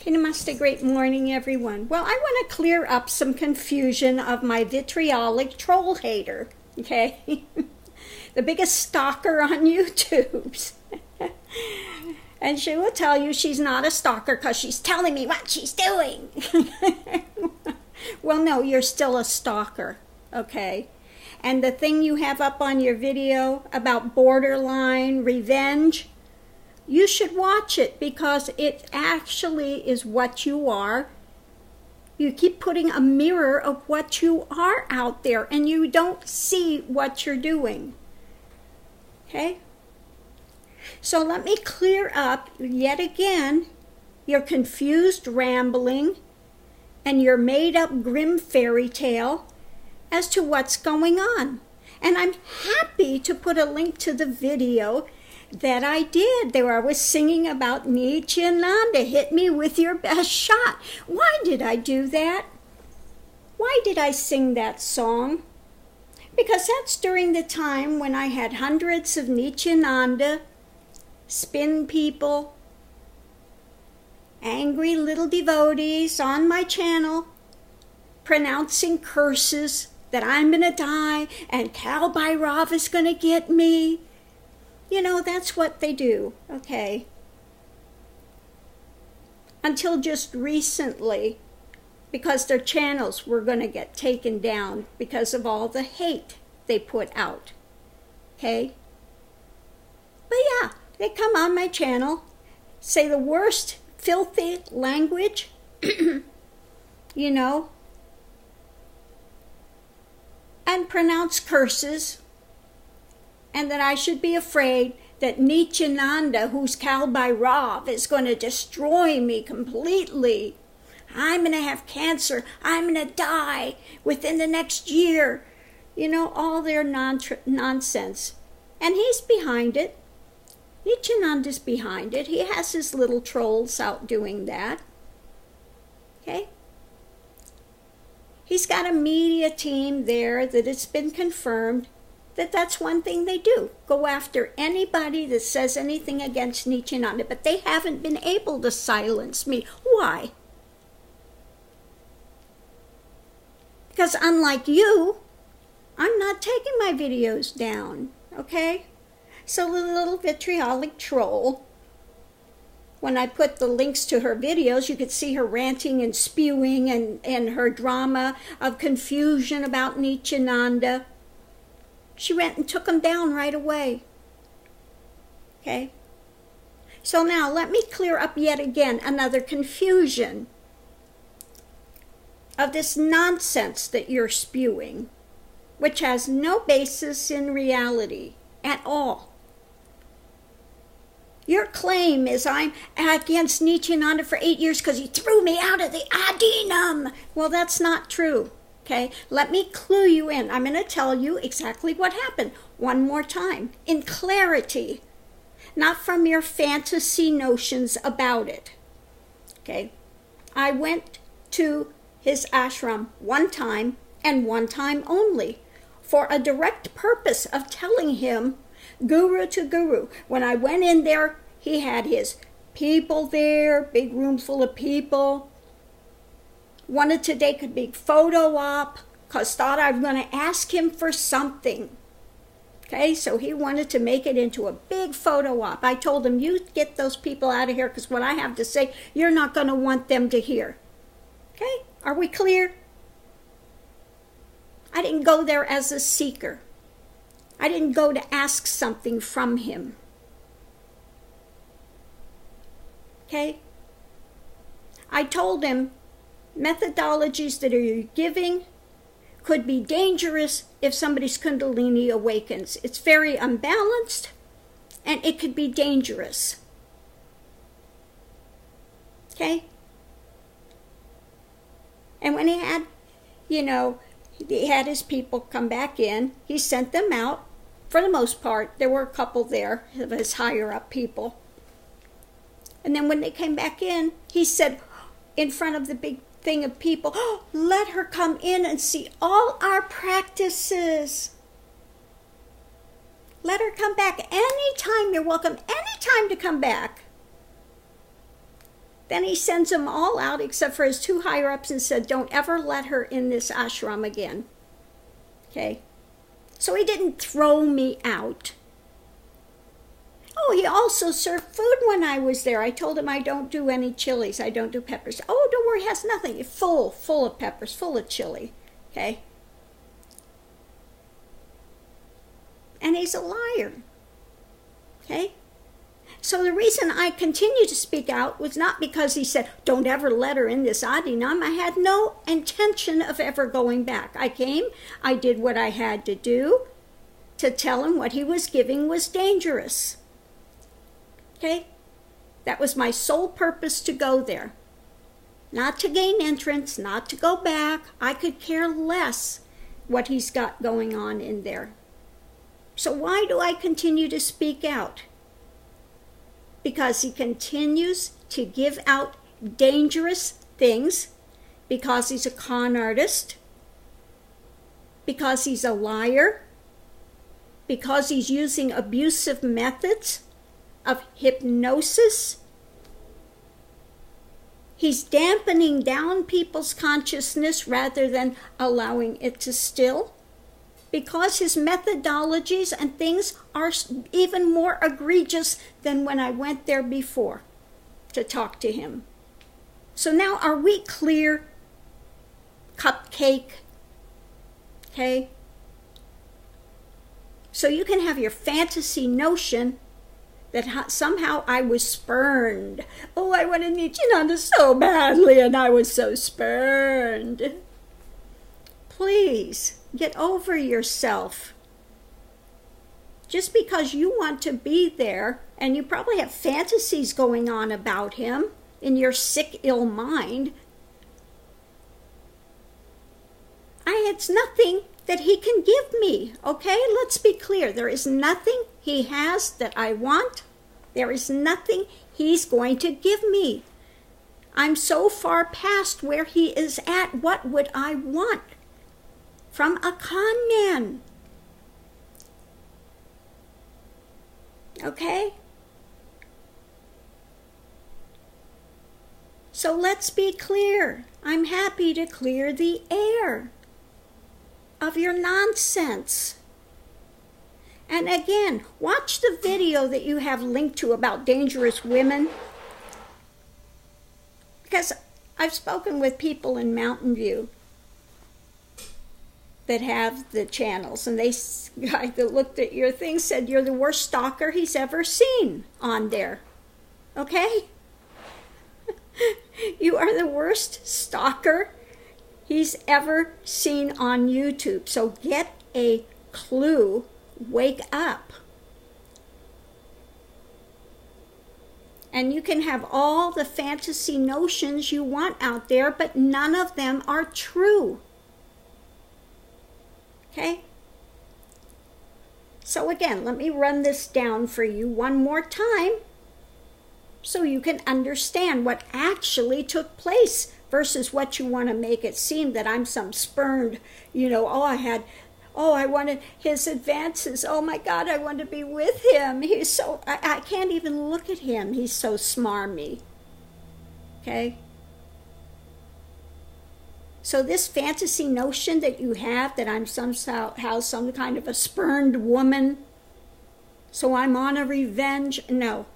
Namaste, great morning, everyone. Well, I want to clear up some confusion of my vitriolic troll hater, okay? The biggest stalker on YouTube. And she will tell you she's not a stalker because she's telling me what she's doing. Well, no, you're still a stalker, okay? And the thing you have up on your video about borderline revenge, you should watch it because it actually is what you are. You keep putting a mirror of what you are out there and you don't see what you're doing. Okay? So let me clear up yet again your confused rambling and your made-up grim fairy tale as to what's going on. And I'm happy to put a link to the video that I did. There I was singing about Nityananda, hit me with your best shot. Why did I do that? Why did I sing that song? Because that's during the time when I had hundreds of Nityananda, spin people, angry little devotees on my channel, pronouncing curses that I'm going to die and Kal Bhairav is going to get me. You know, that's what they do, okay? Until just recently, because their channels were going to get taken down because of all the hate they put out, okay? But yeah, they come on my channel, say the worst filthy language, you know, and pronounce curses, and that I should be afraid that Nityananda, who's Kal Bhairav, is going to destroy me completely. I'm going to have cancer. I'm going to die within the next year. You know, all their nonsense. And he's behind it. Nityananda's behind it. He has his little trolls out doing that. Okay? He's got a media team there that it's been confirmed that that's one thing they do. Go after anybody that says anything against Nityananda, but they haven't been able to silence me. Why? Because unlike you, I'm not taking my videos down, okay? So the little vitriolic troll, when I put the links to her videos, you could see her ranting and spewing and her drama of confusion about Nityananda. She went and took them down right away. Okay? So now let me clear up yet again another confusion of this nonsense that you're spewing, which has no basis in reality at all. Your claim is I'm against Nityananda for 8 years because he threw me out of the Adinam. Well, that's not true. Okay, let me clue you in. I'm going to tell you exactly what happened one more time, in clarity, not from your fantasy notions about it. Okay, I went to his ashram one time and one time only for a direct purpose of telling him, guru to guru. When I went in there, he had his people there, big room full of people. Wanted to take a big photo op because thought I was going to ask him for something. Okay, so he wanted to make it into a big photo op. I told him, you get those people out of here because what I have to say, you're not going to want them to hear. Okay, are we clear? I didn't go there as a seeker. I didn't go to ask something from him. Okay? I told him, methodologies that you're giving could be dangerous if somebody's kundalini awakens. It's very unbalanced and it could be dangerous. Okay? And when he had, he had his people come back in, he sent them out. For the most part, there were a couple there of his higher up people. And then when they came back in, he said, in front of the big thing of people, oh, let her come in and see all our practices. Let her come back anytime. You're welcome anytime to come back. Then he sends them all out except for his 2 higher-ups and said, don't ever let her in this ashram again. Okay? So he didn't throw me out. Oh, he also served food when I was there. I told him I don't do any chilies. I don't do peppers. Oh, don't worry, it has nothing. Full of peppers, full of chili. Okay? And he's a liar. Okay? So the reason I continued to speak out was not because he said, don't ever let her in this adinam. I had no intention of ever going back. I came, I did what I had to do to tell him what he was giving was dangerous. Okay? That was my sole purpose to go there. Not to gain entrance, not to go back. I could care less what he's got going on in there. So why do I continue to speak out? Because he continues to give out dangerous things, because he's a con artist, because he's a liar, because he's using abusive methods of hypnosis. He's dampening down people's consciousness rather than allowing it to still, because his methodologies and things are even more egregious than when I went there before to talk to him. So now are we clear, cupcake? Okay? So you can have your fantasy notion that somehow I was spurned. Oh, I wanted Nichinanda so badly and I was so spurned. Please, get over yourself. Just because you want to be there, and you probably have fantasies going on about him in your sick, ill mind, it's nothing that he can give me, okay? Let's be clear. There is nothing he has that I want. There is nothing he's going to give me. I'm so far past where he is at. What would I want from a con man? Okay? So let's be clear. I'm happy to clear the air of your nonsense. And again, watch the video that you have linked to about dangerous women. Because I've spoken with people in Mountain View that have the channels, and guy that looked at your thing said you're the worst stalker he's ever seen on there. Okay? You are the worst stalker he's ever seen on YouTube. So get a clue. Wake up. And you can have all the fantasy notions you want out there, but none of them are true. Okay? So again, let me run this down for you one more time so you can understand what actually took place versus what you want to make it seem that I'm some spurned, I wanted his advances. Oh my God, I want to be with him. He's so, I can't even look at him. He's so smarmy. Okay? So this fantasy notion that you have that I'm somehow some kind of a spurned woman, so I'm on a revenge. No,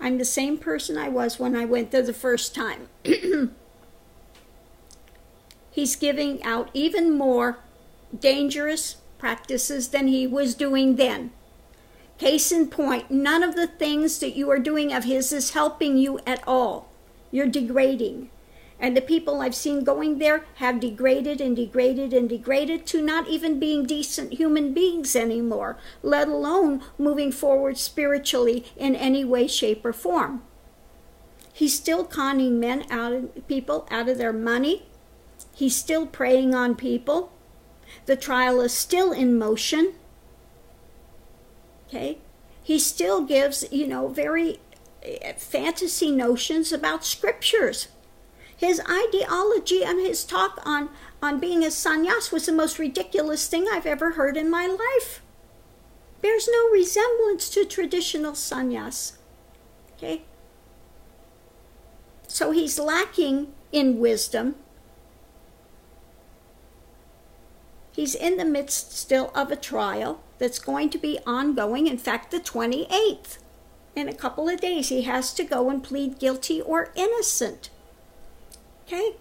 I'm the same person I was when I went there the first time. He's giving out even more dangerous practices than he was doing then. Case in point, none of the things that you are doing of his is helping you at all. You're degrading. And the people I've seen going there have degraded and degraded and degraded to not even being decent human beings anymore, let alone moving forward spiritually in any way, shape, or form. He's still conning people out of their money. He's still preying on people. The trial is still in motion. Okay? He still gives, very fantasy notions about scriptures. His ideology and his talk on being a sannyas was the most ridiculous thing I've ever heard in my life. Bears no resemblance to traditional sannyas. Okay? So he's lacking in wisdom. He's in the midst still of a trial that's going to be ongoing. In fact, the 28th. In a couple of days, he has to go and plead guilty or innocent. Okay?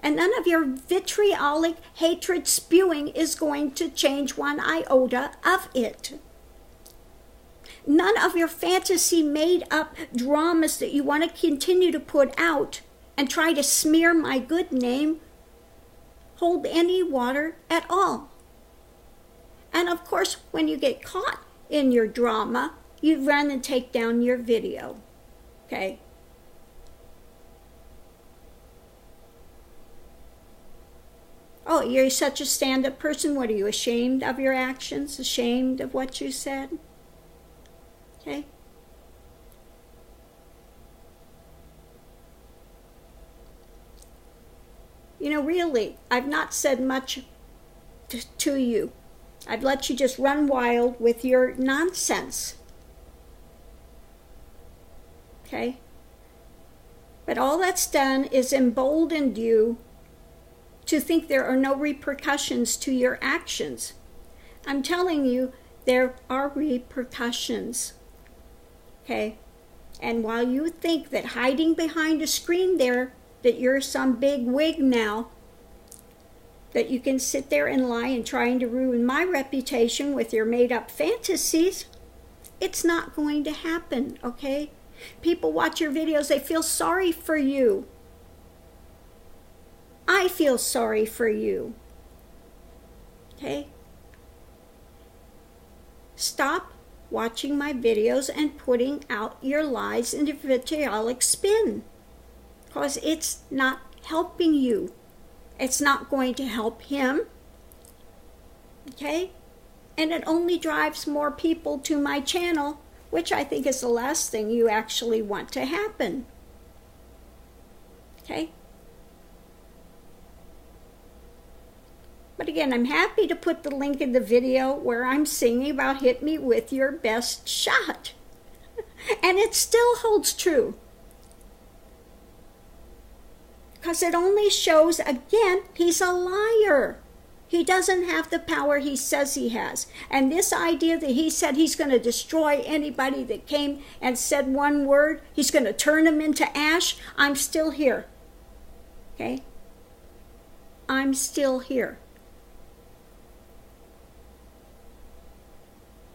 And none of your vitriolic hatred spewing is going to change one iota of it. None of your fantasy made up dramas that you want to continue to put out and try to smear my good name hold any water at all. And of course, when you get caught in your drama, you run and take down your video. Okay? Oh, you're such a stand-up person. What are you, ashamed of your actions? Ashamed of what you said? Okay? You know, really, I've not said much to you. I've let you just run wild with your nonsense. Okay? But all that's done is emboldened you to think there are no repercussions to your actions. I'm telling you, there are repercussions. Okay? And while you think that hiding behind a screen there, that you're some big wig now, that you can sit there and lie and trying to ruin my reputation with your made-up fantasies, it's not going to happen, okay? People watch your videos, they feel sorry for you. I feel sorry for you. Okay? Stop watching my videos and putting out your lies into vitriolic spin. Because it's not helping you. It's not going to help him. Okay? And it only drives more people to my channel, which I think is the last thing you actually want to happen. Okay? But again, I'm happy to put the link in the video where I'm singing about hit me with your best shot. And it still holds true. Because it only shows, again, he's a liar. He doesn't have the power he says he has. And this idea that he said he's going to destroy anybody that came and said one word, he's going to turn them into ash, I'm still here. Okay? I'm still here.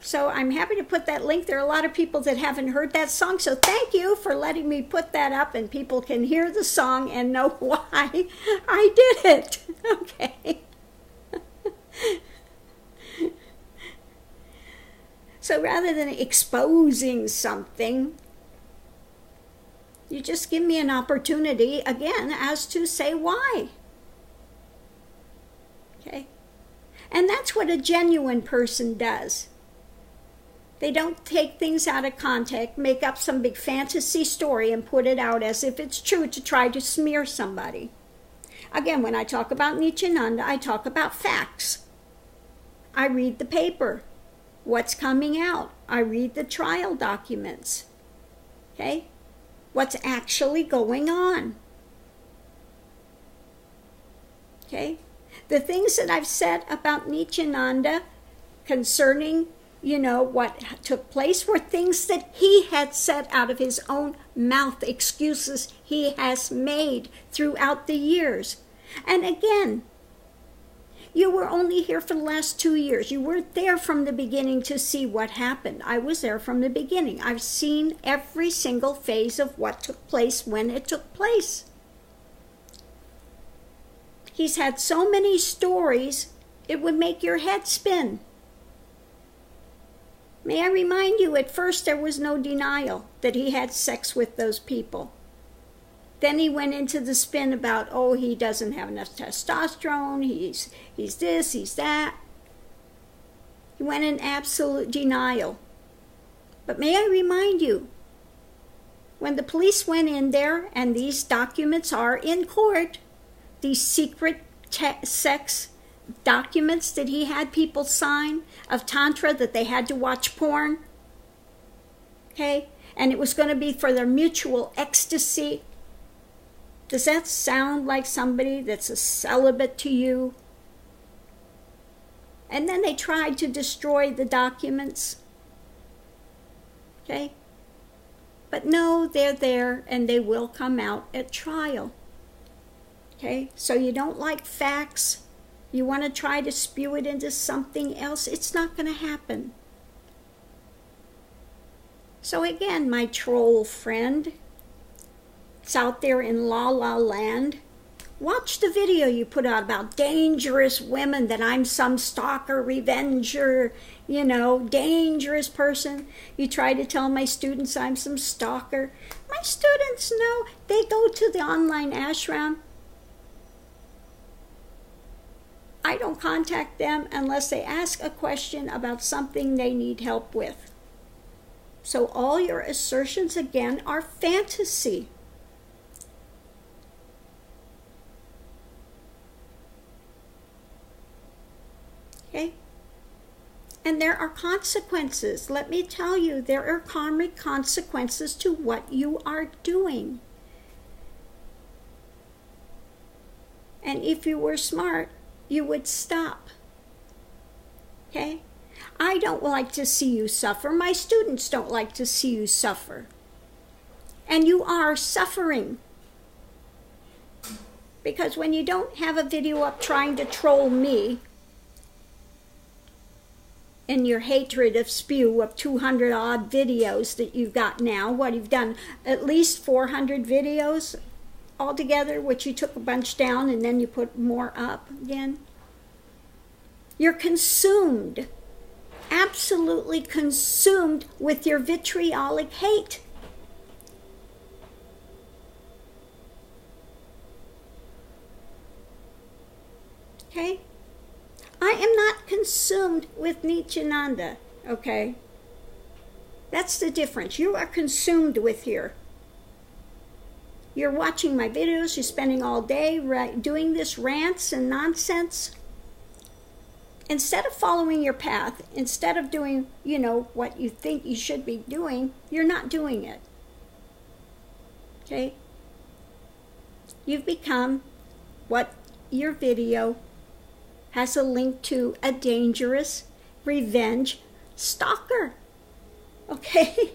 So I'm happy to put that link. There are a lot of people that haven't heard that song, so thank you for letting me put that up and people can hear the song and know why I did it. Okay. So rather than exposing something, you just give me an opportunity again as to say why. Okay? And that's what a genuine person does. They don't take things out of context, make up some big fantasy story and put it out as if it's true to try to smear somebody. Again, when I talk about Nityananda, I talk about facts. I read the paper. What's coming out? I read the trial documents. Okay? What's actually going on? Okay? The things that I've said about Nityananda concerning what took place were things that he had said out of his own mouth, excuses he has made throughout the years. And again, you were only here for the last 2 years. You weren't there from the beginning to see what happened. I was there from the beginning. I've seen every single phase of what took place when it took place. He's had so many stories, it would make your head spin. May I remind you, at first there was no denial that he had sex with those people. Then he went into the spin about, he doesn't have enough testosterone, he's this, he's that. He went in absolute denial. But may I remind you, when the police went in there, and these documents are in court, these secret sex documents that he had people sign of Tantra, that they had to watch porn. okay? And it was going to be for their mutual ecstasy. Does that sound like somebody that's a celibate to you? And then they tried to destroy the documents. Okay? But no, they're there and they will come out at trial. Okay? So you don't like facts. You want to try to spew it into something else. It's not going to happen. So again, my troll friend, it's out there in La La Land. Watch the video you put out about dangerous women, that I'm some stalker, revenger, dangerous person. You try to tell my students I'm some stalker. My students know. They go to the online ashram. I don't contact them unless they ask a question about something they need help with. So all your assertions, again, are fantasy. Okay? And there are consequences. Let me tell you, there are karmic consequences to what you are doing. And if you were smart, you would stop. Okay? I don't like to see you suffer. My students don't like to see you suffer. And you are suffering. Because when you don't have a video up trying to troll me, in your hatred of spew of 200 odd videos that you've got now, what you've done, at least 400 videos altogether, which you took a bunch down and then you put more up again. You're consumed, absolutely consumed with your vitriolic hate. Okay? I am not consumed with Nityananda, okay? That's the difference. You are consumed with here. You're watching my videos, you're spending all day doing this rants and nonsense. Instead of following your path, instead of doing, what you think you should be doing, you're not doing it. Okay? You've become what your video has a link to, a dangerous revenge stalker. Okay?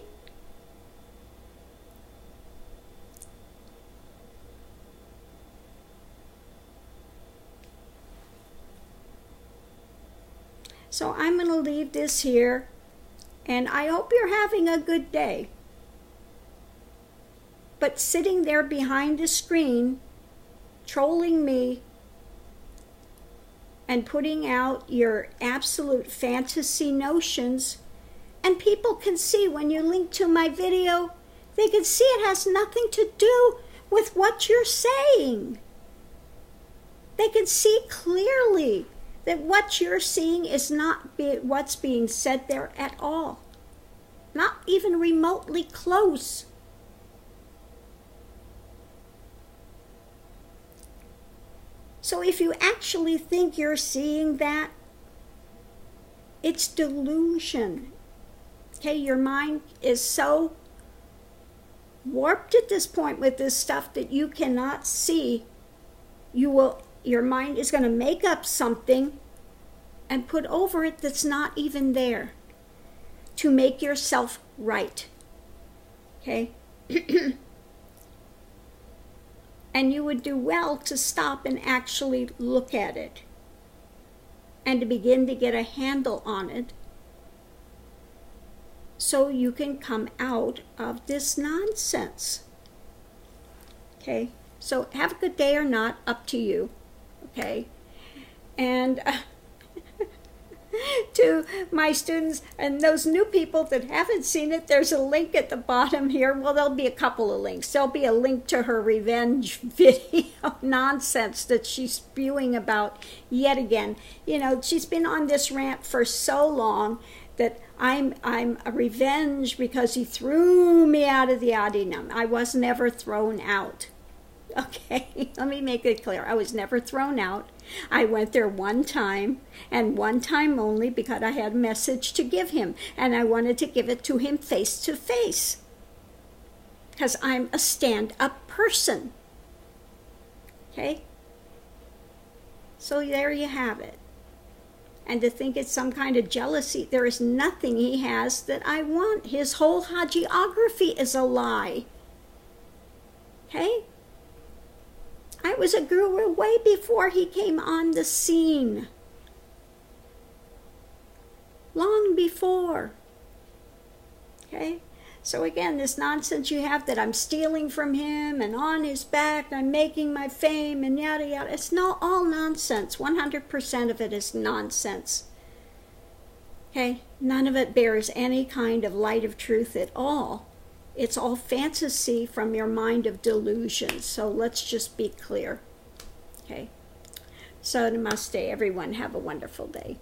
So I'm going to leave this here, and I hope you're having a good day. But sitting there behind the screen, trolling me, and putting out your absolute fantasy notions, and people can see when you link to my video, they can see it has nothing to do with what you're saying. They can see clearly that what you're seeing is not what's being said there at all. Not even remotely close. So if you actually think you're seeing that, it's delusion. Okay, your mind is so warped at this point with this stuff that you cannot see. Your mind is going to make up something and put over it that's not even there to make yourself right. Okay? And you would do well to stop and actually look at it and to begin to get a handle on it so you can come out of this nonsense. Okay? So have a good day or not, up to you. Okay? And to my students and those new people that haven't seen it, there's a link at the bottom here. Well, there'll be a couple of links. There'll be a link to her revenge video nonsense that she's spewing about yet again. She's been on this rant for so long that I'm a revenge because he threw me out of the Adinam. I was never thrown out. Okay, let me make it clear. I was never thrown out. I went there one time, and one time only, because I had a message to give him, and I wanted to give it to him face to face, because I'm a stand-up person. Okay? So there you have it. And to think it's some kind of jealousy, there is nothing he has that I want. His whole hagiography is a lie. Okay? I was a guru way before he came on the scene. Long before. Okay? So again, this nonsense you have that I'm stealing from him and on his back, I'm making my fame and yada yada. It's not all nonsense. 100% of it is nonsense. Okay? None of it bears any kind of light of truth at all. It's all fantasy from your mind of delusion. So let's just be clear. Okay? So namaste, everyone. Have a wonderful day.